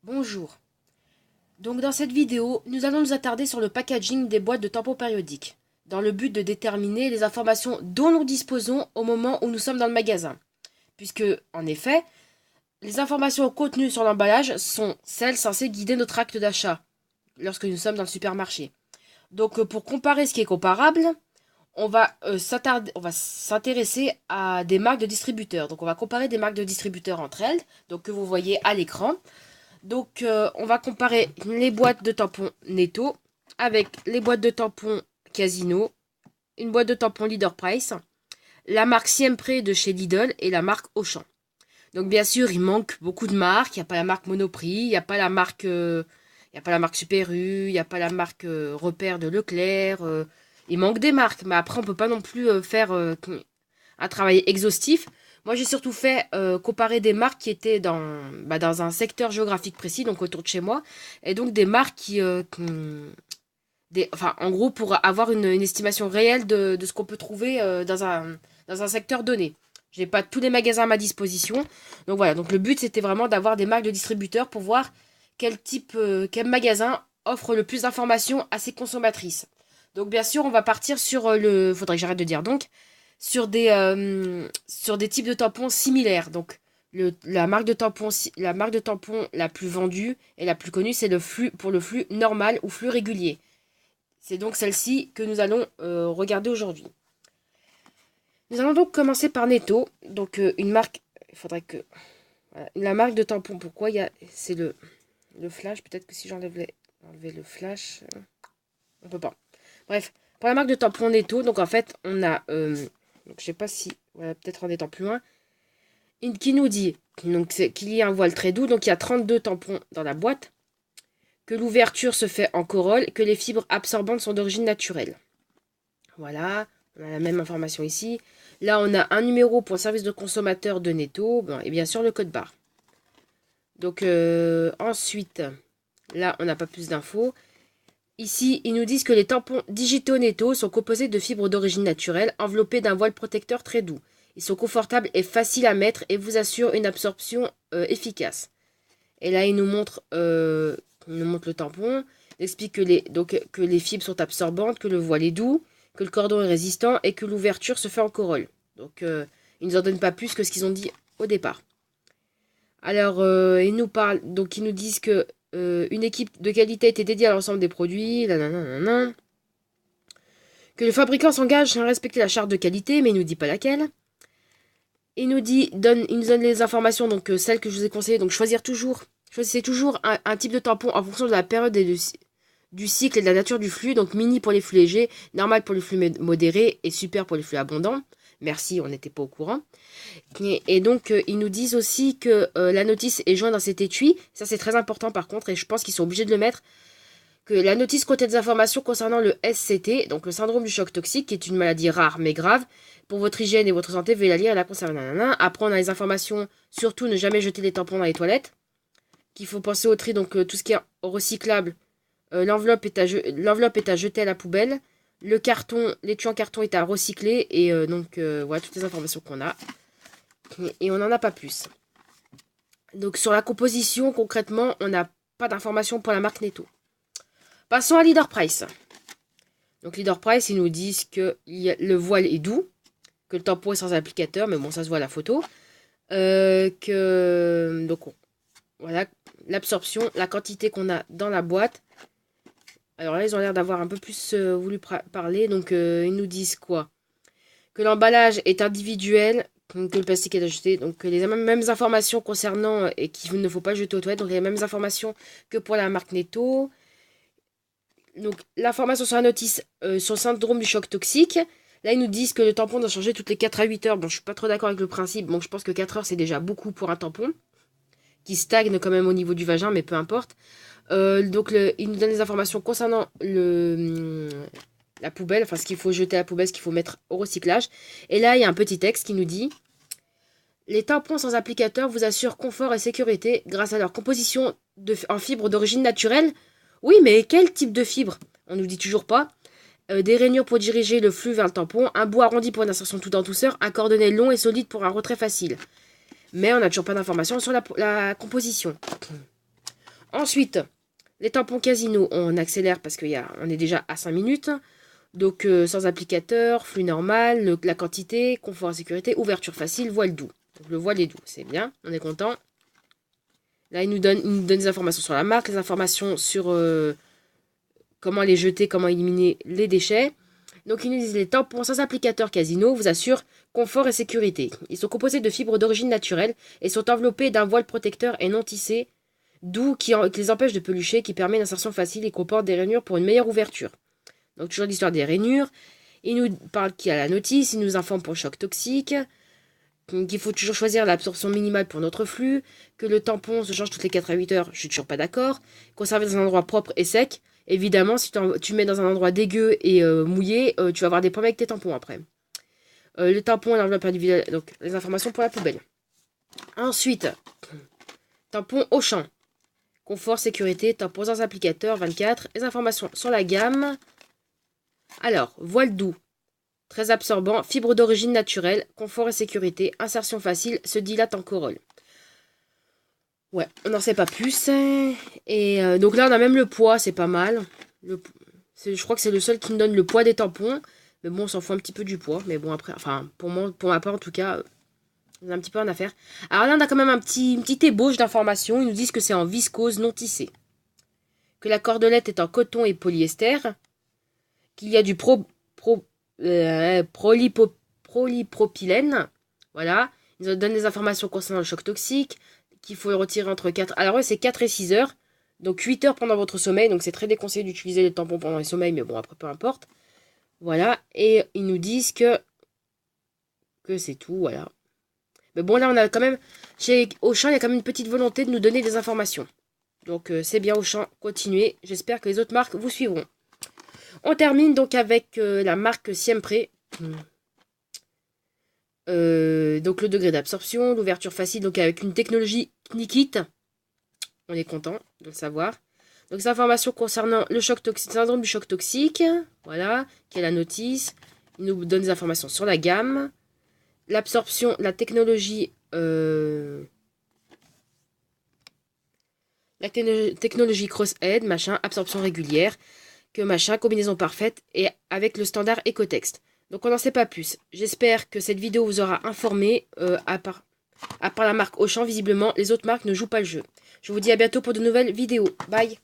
Bonjour. Donc dans cette vidéo, nous allons nous attarder sur le packaging des boîtes de tampons périodiques, dans le but de déterminer les informations dont nous disposons au moment où nous sommes dans le magasin. Puisque, en effet, les informations contenues sur l'emballage sont celles censées guider notre acte d'achat, lorsque nous sommes dans le supermarché. Donc pour comparer ce qui est comparable, on va s'intéresser à des marques de distributeurs. Donc on va comparer des marques de distributeurs entre elles, donc que vous voyez à l'écran. Donc, on va comparer les boîtes de tampons Netto avec les boîtes de tampons Casino, une boîte de tampons Leader Price, la marque Siempre de chez Lidl et la marque Auchan. Donc, bien sûr, il manque beaucoup de marques. Il n'y a pas la marque Monoprix, il n'y a pas la marque, Super U, il n'y a pas la marque Repère de Leclerc. Il manque des marques, mais après, on peut pas non plus faire un travail exhaustif. Moi, j'ai surtout fait comparer des marques qui étaient dans un secteur géographique précis, donc autour de chez moi, et donc des marques enfin, en gros, pour avoir une estimation réelle de ce qu'on peut trouver dans un secteur donné. J'ai pas tous les magasins à ma disposition, donc voilà. Donc le but, c'était vraiment d'avoir des marques de distributeurs pour voir quel magasin offre le plus d'informations à ses consommatrices. Donc bien sûr, on va partir sur faudrait que j'arrête de dire donc sur des types de tampons similaires. Donc, la marque de tampon la plus vendue et la plus connue, c'est le flux normal ou flux régulier. C'est donc celle-ci que nous allons regarder aujourd'hui. Nous allons donc commencer par Netto. Donc, une marque, il faudrait que... Voilà, la marque de tampon, pourquoi c'est le flash. Peut-être que si enlever le flash, on peut pas. Bref, pour la marque de tampon Netto, donc en fait, on a... donc, je sais pas si... Voilà, peut-être en étant plus loin. Qui nous dit qu'il y a un voile très doux, donc il y a 32 tampons dans la boîte, que l'ouverture se fait en corolle, que les fibres absorbantes sont d'origine naturelle. Voilà, on a la même information ici. Là, on a un numéro pour le service de consommateur de Netto, et bien sûr le code barre. Donc ensuite, là, on n'a pas plus d'infos. Ici, ils nous disent que les tampons digitaux Netto sont composés de fibres d'origine naturelle, enveloppés d'un voile protecteur très doux. Ils sont confortables et faciles à mettre et vous assurent une absorption efficace. Et là, il nous montre le tampon. Il explique que les fibres sont absorbantes, que le voile est doux, que le cordon est résistant et que l'ouverture se fait en corolle. Donc, ils ne nous en donnent pas plus que ce qu'ils ont dit au départ. Alors, ils nous disent que une équipe de qualité a été dédiée à l'ensemble des produits, que le fabricant s'engage à respecter la charte de qualité, mais il nous dit pas laquelle. Il nous donne les informations, donc celles que je vous ai conseillées. Donc choisissez toujours un type de tampon en fonction de la période et du cycle et de la nature du flux. Donc mini pour les flux légers, normal pour les flux modérés et super pour les flux abondants. Merci, on n'était pas au courant. Et donc ils nous disent aussi que la notice est jointe dans cet étui. Ça c'est très important par contre, et je pense qu'ils sont obligés de le mettre. Que la notice contient des informations concernant le SCT, donc le syndrome du choc toxique, qui est une maladie rare mais grave. Pour votre hygiène et votre santé, veuillez la lire et la conserver. Après, on a les informations, surtout ne jamais jeter les tampons dans les toilettes. Qu'il faut penser au tri, donc tout ce qui est recyclable, l'enveloppe est à jeter à la poubelle. Le carton, l'étui en carton est à recycler. Et voilà toutes les informations qu'on a. Et on n'en a pas plus. Donc sur la composition, concrètement, on n'a pas d'informations pour la marque Netto. Passons à Leader Price. Donc Leader Price, ils nous disent que le voile est doux, que le tampon est sans applicateur, mais bon, ça se voit à la photo. Voilà, l'absorption, la quantité qu'on a dans la boîte. Alors là, ils ont l'air d'avoir un peu plus voulu parler. Donc, ils nous disent quoi? Que l'emballage est individuel, que le plastique est ajusté. Donc, les mêmes informations concernant et qu'il ne faut pas jeter aux toilettes. Donc, les mêmes informations que pour la marque Netto. Donc, l'information sur la notice sur le syndrome du choc toxique. Là, ils nous disent que le tampon doit changer toutes les 4 à 8 heures. Bon, je suis pas trop d'accord avec le principe. Bon, je pense que 4 heures, c'est déjà beaucoup pour un tampon. Qui stagne quand même au niveau du vagin, mais peu importe. Il nous donne des informations concernant la poubelle, enfin ce qu'il faut jeter à la poubelle, ce qu'il faut mettre au recyclage. Et là, il y a un petit texte qui nous dit: les tampons sans applicateur vous assurent confort et sécurité grâce à leur composition en fibres d'origine naturelle. Oui, mais quel type de fibre? On nous dit toujours pas. Des rainures pour diriger le flux vers le tampon, un bout arrondi pour une insertion tout en douceur, un cordonnet long et solide pour un retrait facile. Mais on n'a toujours pas d'informations sur la composition. Ensuite, les tampons Casino, on accélère parce qu'on est déjà à 5 minutes. Donc, sans applicateur, flux normal, la quantité, confort et sécurité, ouverture facile, voile doux. Donc, le voile est doux, c'est bien, on est content. Là, il nous donne des informations sur la marque, les informations sur comment les jeter, comment éliminer les déchets. Donc, ils nous disent les tampons sans applicateur Casino vous assurent confort et sécurité. Ils sont composés de fibres d'origine naturelle et sont enveloppés d'un voile protecteur et non tissé, doux qui les empêche de pelucher, qui permet une insertion facile et comporte des rainures pour une meilleure ouverture. Donc toujours l'histoire des rainures. Il nous parle qu'il y a la notice, il nous informe pour le choc toxique, qu'il faut toujours choisir l'absorption minimale pour notre flux, que le tampon se change toutes les 4 à 8 heures, je suis toujours pas d'accord, conserver dans un endroit propre et sec. Évidemment, si tu mets dans un endroit dégueu et mouillé, tu vas avoir des problèmes avec tes tampons après. Le tampon et l'enveloppe individuelle, donc les informations pour la poubelle. Ensuite, tampon Auchan. Confort, sécurité, tampon sans applicateur, 24. Les informations sur la gamme. Alors, voile doux, très absorbant, fibre d'origine naturelle, confort et sécurité, insertion facile, se dilate en corolle. Ouais, on n'en sait pas plus. Et donc là, on a même le poids, c'est pas mal. Je crois que c'est le seul qui nous donne le poids des tampons. Mais bon, on s'en fout un petit peu du poids. Mais bon, après, enfin, pour ma part, en tout cas, on a un petit peu rien à faire. Alors là, on a quand même une petite ébauche d'informations. Ils nous disent que c'est en viscose non tissée. Que la cordelette est en coton et polyester. Qu'il y a du polypropylène. Voilà. Ils nous donnent des informations concernant le choc toxique. Qu'il faut le retirer entre 4... Alors ouais, c'est 4 et 6 heures. Donc 8 heures pendant votre sommeil. Donc c'est très déconseillé d'utiliser les tampons pendant les sommeils. Mais bon, après, peu importe. Voilà. Et ils nous disent que c'est tout. Voilà. Mais bon, là, on a quand même... Chez Auchan, il y a quand même une petite volonté de nous donner des informations. Donc c'est bien Auchan. Continuez. J'espère que les autres marques vous suivront. On termine donc avec la marque Siempre. Donc le degré d'absorption, l'ouverture facile, donc avec une technologie Knikit. On est content de le savoir. Donc ces informations concernant le syndrome du choc toxique. Voilà, qui est la notice. Il nous donne des informations sur la gamme. L'absorption, la technologie... La technologie Crosshead, machin, absorption régulière. Que machin, combinaison parfaite et avec le standard Ecotext. Donc on n'en sait pas plus. J'espère que cette vidéo vous aura informé. À part la marque Auchan, visiblement, les autres marques ne jouent pas le jeu. Je vous dis à bientôt pour de nouvelles vidéos. Bye!